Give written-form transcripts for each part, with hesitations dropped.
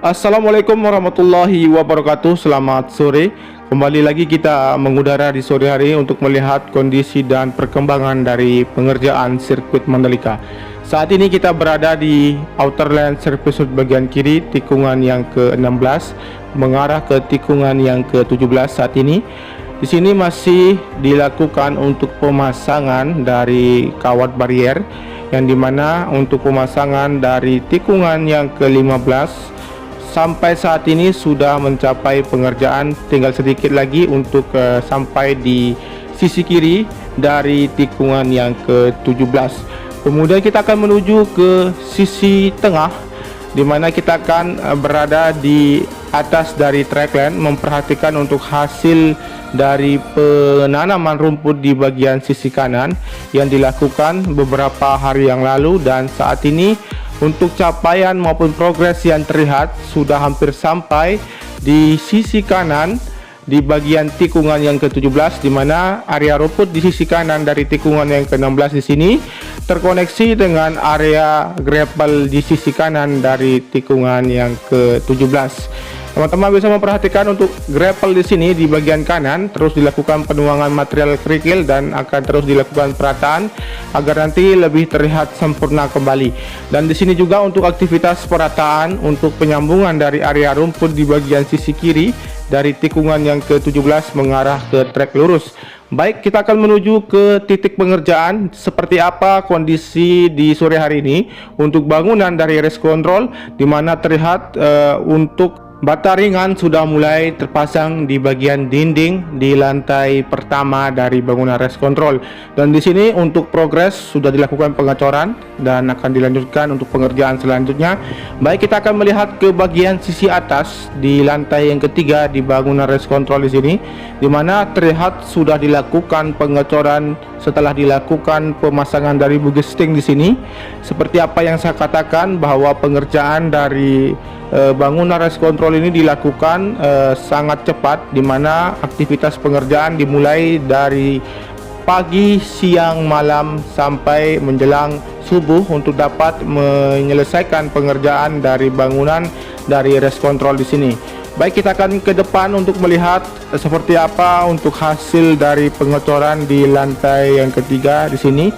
Assalamualaikum warahmatullahi wabarakatuh. Selamat sore. Kembali lagi kita mengudara di sore hari untuk melihat kondisi dan perkembangan dari pengerjaan sirkuit Mandalika. Saat ini kita berada di outer lane service road bagian kiri, tikungan yang ke-16 mengarah ke tikungan yang ke-17 saat ini. Di sini masih dilakukan untuk pemasangan dari kawat barier, yang dimana untuk pemasangan dari tikungan yang ke-15 sampai saat ini sudah mencapai pengerjaan, tinggal sedikit lagi untuk sampai di sisi kiri dari tikungan yang ke-17. Kemudian kita akan menuju ke sisi tengah, di mana kita akan berada di atas dari trackline, memperhatikan untuk hasil dari penanaman rumput di bagian sisi kanan yang dilakukan beberapa hari yang lalu, dan saat ini untuk capaian maupun progres yang terlihat sudah hampir sampai di sisi kanan di bagian tikungan yang ke-17, di mana area rumput di sisi kanan dari tikungan yang ke-16 di sini terkoneksi dengan area gravel di sisi kanan dari tikungan yang ke-17. Teman-teman bisa memperhatikan untuk gravel di sini di bagian kanan terus dilakukan penuangan material kerikil dan akan terus dilakukan perataan agar nanti lebih terlihat sempurna kembali. Dan di sini juga untuk aktivitas perataan untuk penyambungan dari area rumput di bagian sisi kiri dari tikungan yang ke-17 mengarah ke trek lurus. Baik, kita akan menuju ke titik pengerjaan. Seperti apa kondisi di sore hari ini untuk bangunan dari race control, di mana terlihat untuk bata ringan sudah mulai terpasang di bagian dinding di lantai pertama dari bangunan race control. Dan di sini untuk progres sudah dilakukan pengecoran dan akan dilanjutkan untuk pengerjaan selanjutnya. Baik, kita akan melihat ke bagian sisi atas di lantai yang ketiga di bangunan race control di sini, di mana terlihat sudah dilakukan pengecoran setelah dilakukan pemasangan dari bugesting di sini. Seperti apa yang saya katakan bahwa pengerjaan dari bangunan race control ini dilakukan sangat cepat, di mana aktivitas pengerjaan dimulai dari pagi, siang, malam sampai menjelang subuh untuk dapat menyelesaikan pengerjaan dari bangunan dari race control di sini. Baik, kita akan ke depan untuk melihat seperti apa untuk hasil dari pengecoran di lantai yang ketiga di sini.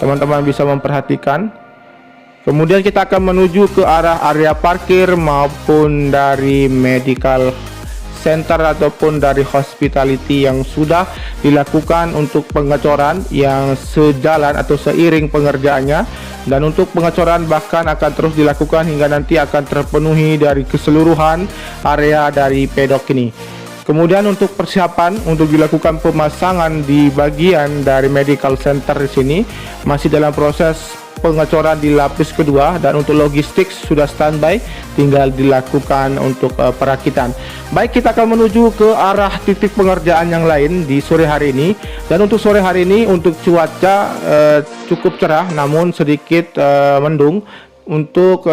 Teman-teman bisa memperhatikan. Kemudian kita akan menuju ke arah area parkir maupun dari medical center ataupun dari hospitality yang sudah dilakukan untuk pengecoran yang sejalan atau seiring pengerjaannya. Dan untuk pengecoran bahkan akan terus dilakukan hingga nanti akan terpenuhi dari keseluruhan area dari pedok ini. Kemudian untuk persiapan untuk dilakukan pemasangan di bagian dari medical center di sini masih dalam proses pengecoran di lapis kedua, dan untuk logistik sudah standby, tinggal dilakukan untuk perakitan. Baik, kita akan menuju ke arah titik pengerjaan yang lain di sore hari ini. Dan untuk sore hari ini untuk cuaca cukup cerah namun sedikit mendung. Untuk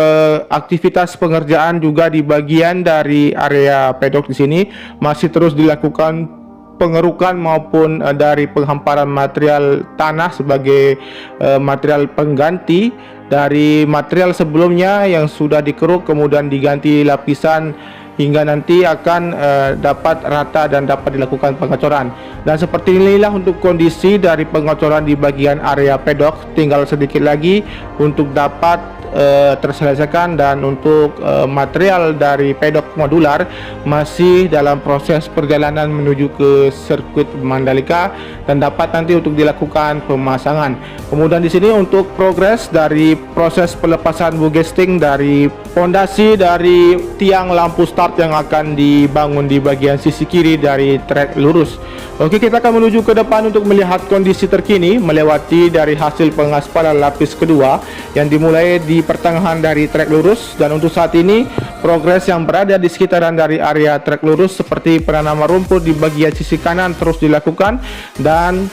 aktivitas pengerjaan juga di bagian dari area pedok di sini masih terus dilakukan pengerukan maupun dari penghamparan material tanah sebagai material pengganti dari material sebelumnya yang sudah dikeruk kemudian diganti lapisan hingga nanti akan dapat rata dan dapat dilakukan pengecoran. Dan seperti inilah untuk kondisi dari pengecoran di bagian area pedok, tinggal sedikit lagi untuk dapat terselesaikan. Dan untuk material dari pedok modular masih dalam proses perjalanan menuju ke sirkuit Mandalika dan dapat nanti untuk dilakukan pemasangan. Kemudian di sini untuk progres dari proses pelepasan bugesting dari pondasi dari tiang lampu start yang akan dibangun di bagian sisi kiri dari trek lurus. Oke, kita akan menuju ke depan untuk melihat kondisi terkini melewati dari hasil pengaspalan lapis kedua yang dimulai di pertengahan dari trek lurus. Dan untuk saat ini progres yang berada di sekitaran dari area trek lurus seperti penanaman rumput di bagian sisi kanan terus dilakukan, dan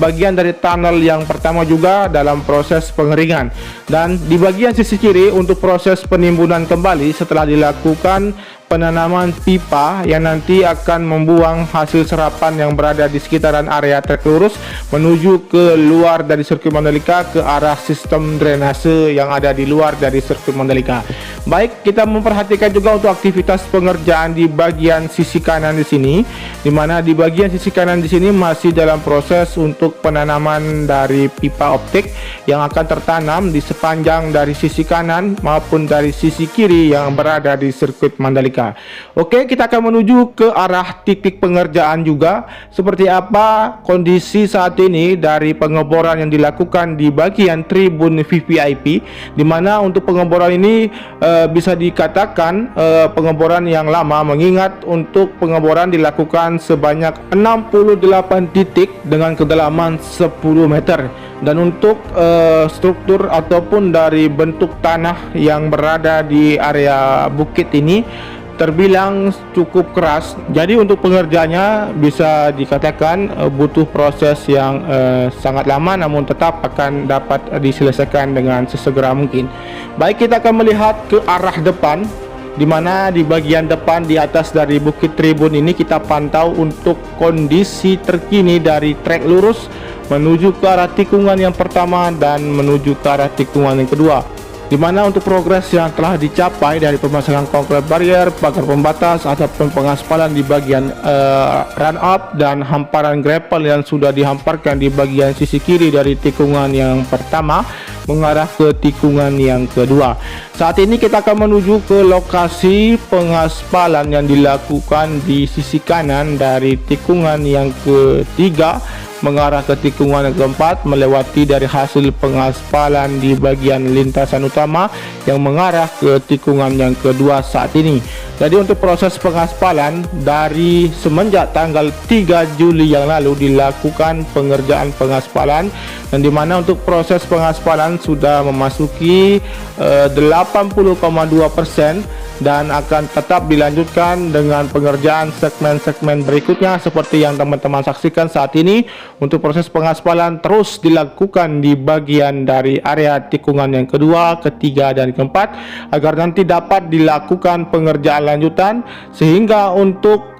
bagian dari tunnel yang pertama juga dalam proses pengeringan. Dan di bagian sisi kiri untuk proses penimbunan kembali setelah dilakukan penanaman pipa yang nanti akan membuang hasil serapan yang berada di sekitaran area trek lurus menuju ke luar dari sirkuit Mandalika ke arah sistem drainase yang ada di luar dari sirkuit Mandalika. Baik, kita memperhatikan juga untuk aktivitas pengerjaan di bagian sisi kanan di sini, di mana di bagian sisi kanan di sini masih dalam proses untuk penanaman dari pipa optik yang akan tertanam di sepanjang dari sisi kanan maupun dari sisi kiri yang berada di sirkuit Mandalika. Oke, kita akan menuju ke arah titik pengerjaan juga. Seperti apa kondisi saat ini dari pengeboran yang dilakukan di bagian tribun VVIP, di mana untuk pengeboran ini bisa dikatakan pengeboran yang lama, mengingat untuk pengeboran dilakukan sebanyak 68 titik dengan kedalaman 10 meter. Dan untuk struktur ataupun dari bentuk tanah yang berada di area bukit ini terbilang cukup keras. Jadi untuk pengerjaannya bisa dikatakan butuh proses yang sangat lama, namun tetap akan dapat diselesaikan dengan sesegera mungkin. Baik, kita akan melihat ke arah depan, di mana di bagian depan di atas dari bukit tribun ini kita pantau untuk kondisi terkini dari trek lurus menuju ke arah tikungan yang pertama dan menuju ke arah tikungan yang kedua, di mana untuk progres yang telah dicapai dari pemasangan konkret barrier, pagar pembatas ataupun pengaspalan di bagian run up dan hamparan gravel yang sudah dihamparkan di bagian sisi kiri dari tikungan yang pertama mengarah ke tikungan yang kedua. Saat ini kita akan menuju ke lokasi pengaspalan yang dilakukan di sisi kanan dari tikungan yang ketiga mengarah ke tikungan yang keempat, melewati dari hasil pengaspalan di bagian lintasan utama yang mengarah ke tikungan yang kedua saat ini. Jadi untuk proses pengaspalan dari semenjak tanggal 3 Juli yang lalu dilakukan pengerjaan pengaspalan, dan dimana untuk proses pengaspalan sudah memasuki 80,2% dan akan tetap dilanjutkan dengan pengerjaan segmen-segmen berikutnya seperti yang teman-teman saksikan saat ini. Untuk proses pengaspalan terus dilakukan di bagian dari area tikungan yang kedua, ketiga, dan keempat agar nanti dapat dilakukan pengerjaan lanjutan, sehingga untuk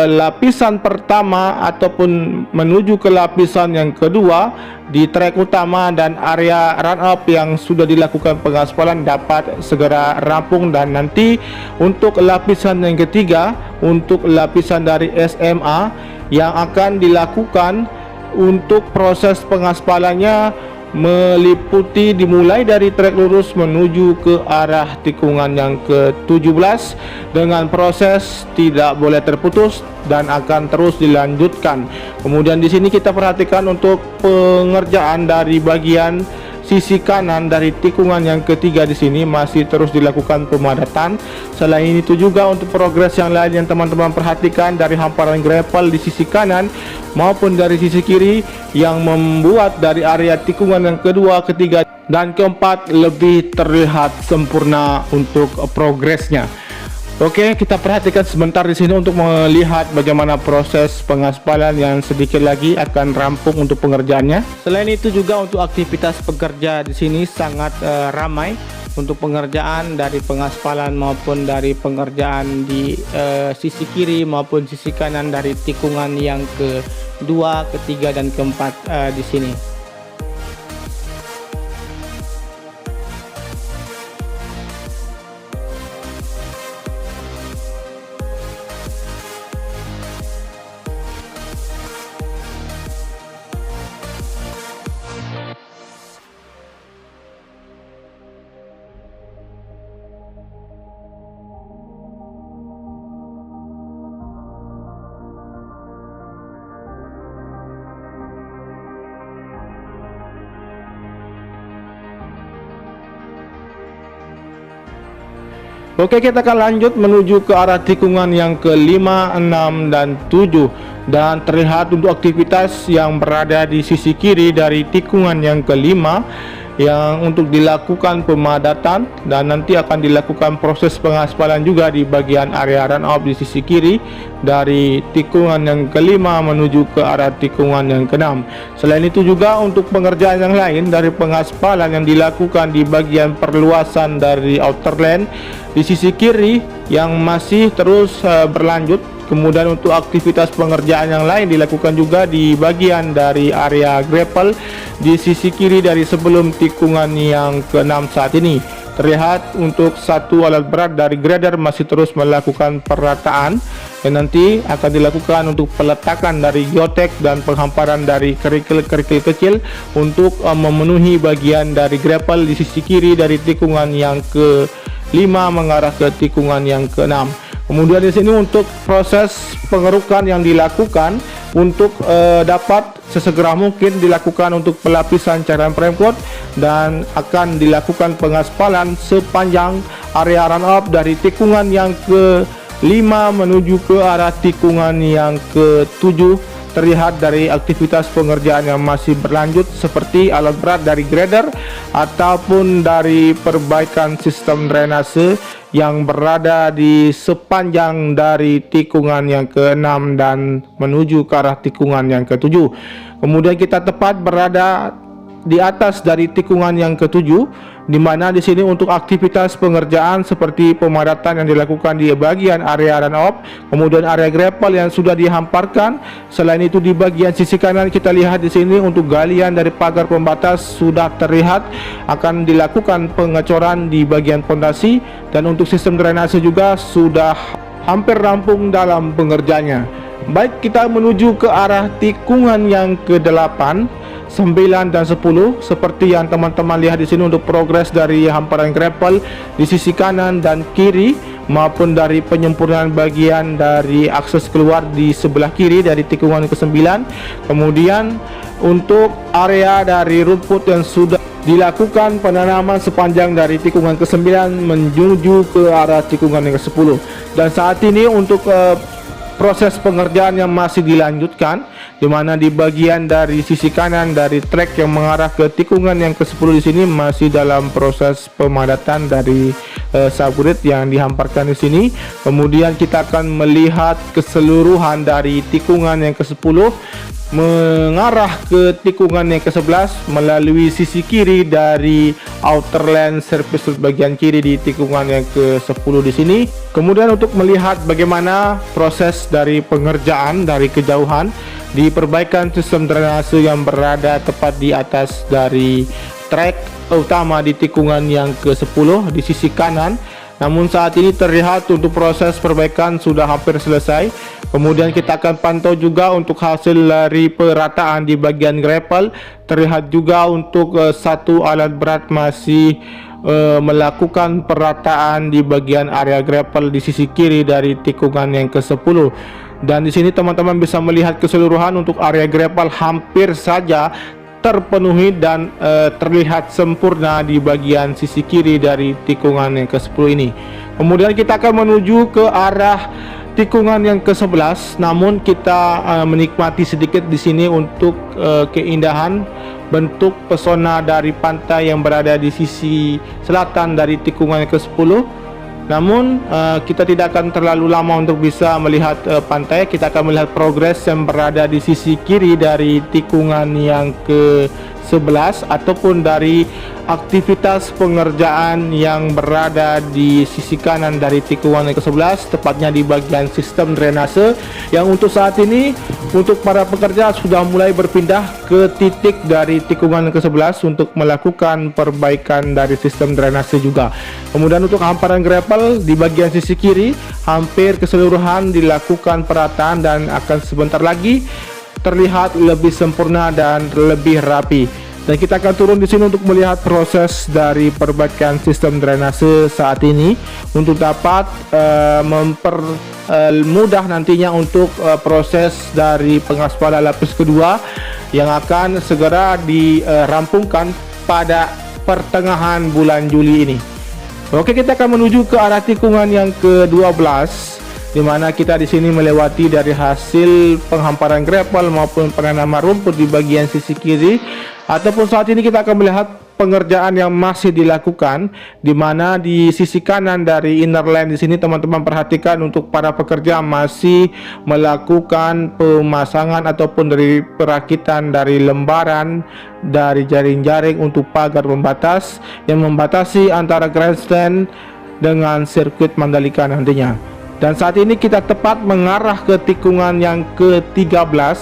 lapisan pertama ataupun menuju ke lapisan yang kedua di trek utama dan area run up yang sudah dilakukan pengaspalan dapat segera rampung. Dan nanti untuk lapisan yang ketiga, untuk lapisan dari SMA yang akan dilakukan untuk proses pengaspalannya meliputi dimulai dari trek lurus menuju ke arah tikungan yang ke-17 dengan proses tidak boleh terputus dan akan terus dilanjutkan. Kemudian di sini kita perhatikan untuk pengerjaan dari bagian sisi kanan dari tikungan yang ketiga di sini masih terus dilakukan pemadatan. Selain itu juga untuk progres yang lain yang teman-teman perhatikan dari hamparan gravel di sisi kanan maupun dari sisi kiri yang membuat dari area tikungan yang kedua, ketiga, dan keempat lebih terlihat sempurna untuk progresnya. Oke, kita perhatikan sebentar di sini untuk melihat bagaimana proses pengaspalan yang sedikit lagi akan rampung untuk pengerjaannya. Selain itu juga untuk aktivitas pekerja di sini sangat ramai untuk pengerjaan dari pengaspalan maupun dari pengerjaan di sisi kiri maupun sisi kanan dari tikungan yang kedua, ketiga, dan keempat di sini. Oke, kita akan lanjut menuju ke arah tikungan yang ke-5, 6, dan 7. Dan terlihat untuk aktivitas yang berada di sisi kiri dari tikungan yang ke-5 yang untuk dilakukan pemadatan, dan nanti akan dilakukan proses pengaspalan juga di bagian area runoff di sisi kiri dari tikungan yang kelima menuju ke arah tikungan yang keenam. Selain itu juga untuk pengerjaan yang lain dari pengaspalan yang dilakukan di bagian perluasan dari outer lane di sisi kiri yang masih terus berlanjut. Kemudian untuk aktivitas pengerjaan yang lain dilakukan juga di bagian dari area gravel di sisi kiri dari sebelum tikungan yang ke-6 saat ini. Terlihat untuk satu alat berat dari grader masih terus melakukan perataan, dan nanti akan dilakukan untuk peletakan dari geotek dan penghamparan dari kerikil-kerikil kecil untuk memenuhi bagian dari gravel di sisi kiri dari tikungan yang ke-5 mengarah ke tikungan yang ke-6. Kemudian di sini untuk proses pengerukan yang dilakukan untuk dapat sesegera mungkin dilakukan untuk pelapisan cairan premcoat, dan akan dilakukan pengaspalan sepanjang area runoff dari tikungan yang ke-5 menuju ke arah tikungan yang ke-7. Terlihat dari aktivitas pengerjaan yang masih berlanjut seperti alat berat dari grader ataupun dari perbaikan sistem drainase yang berada di sepanjang dari tikungan yang ke-6 dan menuju ke arah tikungan yang ke-7. Kemudian kita tepat berada di atas dari tikungan yang ke-7, di mana di sini untuk aktivitas pengerjaan seperti pemadatan yang dilakukan di bagian area runoff, kemudian area gravel yang sudah dihamparkan. Selain itu di bagian sisi kanan kita lihat di sini untuk galian dari pagar pembatas sudah terlihat akan dilakukan pengecoran di bagian pondasi, dan untuk sistem drainase juga sudah hampir rampung dalam pengerjaannya. Baik, kita menuju ke arah tikungan yang ke-8, 9 dan 10 seperti yang teman-teman lihat di sini untuk progres dari hamparan gravel di sisi kanan dan kiri maupun dari penyempurnaan bagian dari akses keluar di sebelah kiri dari tikungan ke-9. Kemudian untuk area dari rumput yang sudah dilakukan penanaman sepanjang dari tikungan ke-9 menuju ke arah tikungan yang ke-10. Dan saat ini untuk proses pengerjaan yang masih dilanjutkan, di mana di bagian dari sisi kanan dari trek yang mengarah ke tikungan yang ke-10 di sini masih dalam proses pemadatan dari subgrid yang dihamparkan di sini. Kemudian kita akan melihat keseluruhan dari tikungan yang ke-10 mengarah ke tikungan yang ke-11 melalui sisi kiri dari outer lane surface road bagian kiri di tikungan yang ke-10 di sini. Kemudian untuk melihat bagaimana proses dari pengerjaan dari kejauhan di perbaikan sistem drainase yang berada tepat di atas dari trek utama di tikungan yang ke-10 di sisi kanan. Namun saat ini terlihat untuk proses perbaikan sudah hampir selesai. Kemudian kita akan pantau juga untuk hasil dari perataan di bagian gravel. Terlihat juga untuk satu alat berat masih melakukan perataan di bagian area gravel di sisi kiri dari tikungan yang ke-10. Dan di sini teman-teman bisa melihat keseluruhan untuk area gravel hampir saja terpenuhi dan terlihat sempurna di bagian sisi kiri dari tikungan yang ke-10 ini. Kemudian kita akan menuju ke arah tikungan yang ke-11, namun kita menikmati sedikit di sini untuk keindahan bentuk pesona dari pantai yang berada di sisi selatan dari tikungan yang ke-10. Namun kita tidak akan terlalu lama untuk bisa melihat pantai. Kita akan melihat progres yang berada di sisi kiri dari tikungan yang ke-11 ataupun dari aktivitas pengerjaan yang berada di sisi kanan dari tikungan yang ke-11, tepatnya di bagian sistem drainase yang untuk saat ini untuk para pekerja sudah mulai berpindah ke titik dari tikungan yang ke-11 untuk melakukan perbaikan dari sistem drainase juga. Kemudian untuk hamparan gravel di bagian sisi kiri hampir keseluruhan dilakukan perataan dan akan sebentar lagi terlihat lebih sempurna dan lebih rapi. Dan kita akan turun di sini untuk melihat proses dari perbaikan sistem drainase saat ini untuk dapat mempermudah nantinya untuk proses dari pengaspalan lapis kedua yang akan segera dirampungkan pada pertengahan bulan Juli ini. Oke, kita akan menuju ke arah tikungan yang ke-12, di mana kita di sini melewati dari hasil penghamparan gravel maupun penanaman rumput di bagian sisi kiri, ataupun saat ini kita akan melihat pengerjaan yang masih dilakukan, di mana di sisi kanan dari inner line di sini teman-teman perhatikan untuk para pekerja masih melakukan pemasangan ataupun dari perakitan dari lembaran dari jaring-jaring untuk pagar pembatas yang membatasi antara grandstand dengan sirkuit Mandalika nantinya. Dan saat ini kita tepat mengarah ke tikungan yang ke-13,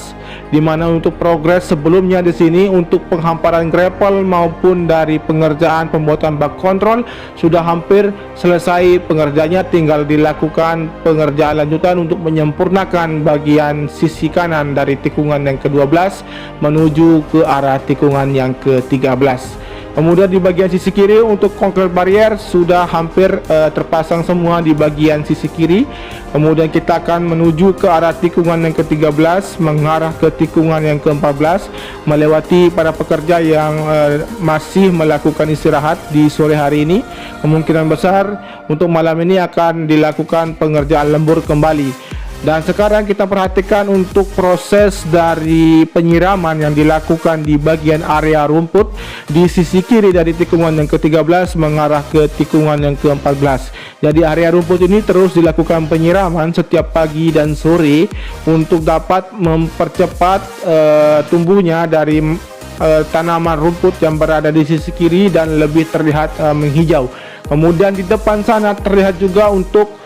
di mana untuk progres sebelumnya di sini untuk penghamparan gravel maupun dari pengerjaan pembuatan bak kontrol sudah hampir selesai pengerjaannya, tinggal dilakukan pengerjaan lanjutan untuk menyempurnakan bagian sisi kanan dari tikungan yang ke-12 menuju ke arah tikungan yang ke-13. Kemudian di bagian sisi kiri untuk concrete barrier sudah hampir terpasang semua di bagian sisi kiri. Kemudian kita akan menuju ke arah tikungan yang ke-13 mengarah ke tikungan yang ke-14, melewati para pekerja yang masih melakukan istirahat di sore hari ini. Kemungkinan besar untuk malam ini akan dilakukan pengerjaan lembur kembali. Dan sekarang kita perhatikan untuk proses dari penyiraman yang dilakukan di bagian area rumput di sisi kiri dari tikungan yang ke-13 mengarah ke tikungan yang ke-14. Jadi area rumput ini terus dilakukan penyiraman setiap pagi dan sore untuk dapat mempercepat tumbuhnya dari tanaman rumput yang berada di sisi kiri dan lebih terlihat menghijau. Kemudian di depan sana terlihat juga untuk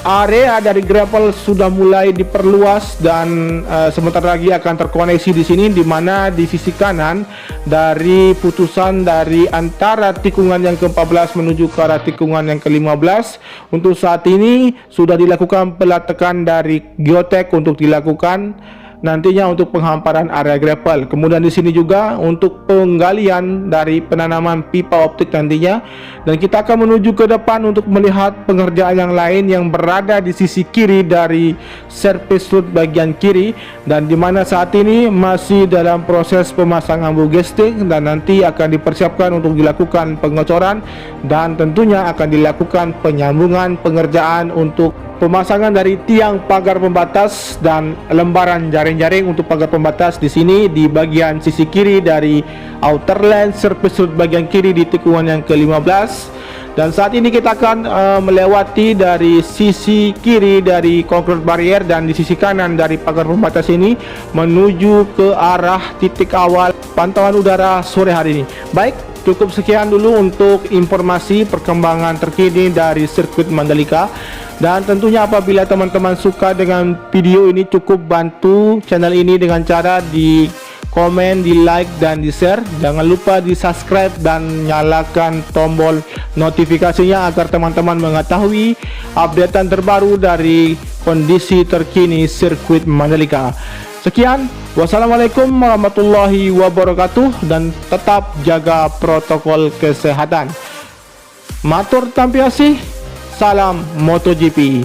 area dari gravel sudah mulai diperluas dan sebentar lagi akan terkoneksi di sini, di mana di sisi kanan dari putusan dari antara tikungan yang ke-14 menuju ke arah tikungan yang ke-15 untuk saat ini sudah dilakukan peletakan dari geotek untuk dilakukan nantinya untuk penghamparan area gravel. Kemudian di sini juga untuk penggalian dari penanaman pipa optik nantinya, dan kita akan menuju ke depan untuk melihat pengerjaan yang lain yang berada di sisi kiri dari service road bagian kiri, dan di mana saat ini masih dalam proses pemasangan bugesting dan nanti akan dipersiapkan untuk dilakukan pengecoran dan tentunya akan dilakukan penyambungan pengerjaan untuk pemasangan dari tiang pagar pembatas dan lembaran jaring-jaring untuk pagar pembatas di sini di bagian sisi kiri dari outer lane service road bagian kiri di tikungan yang ke-15. Dan saat ini kita akan melewati dari sisi kiri dari concrete barrier dan di sisi kanan dari pagar pembatas ini menuju ke arah titik awal pantauan udara sore hari ini. Baik, cukup sekian dulu untuk informasi perkembangan terkini dari sirkuit Mandalika. Dan tentunya apabila teman-teman suka dengan video ini, cukup bantu channel ini dengan cara di komen, di like, dan di share. Jangan lupa di subscribe dan nyalakan tombol notifikasinya agar teman-teman mengetahui updatean terbaru dari kondisi terkini sirkuit Mandalika. Sekian, wassalamualaikum warahmatullahi wabarakatuh, dan tetap jaga protokol kesehatan. Matur tampiasih. Salam MotoGP.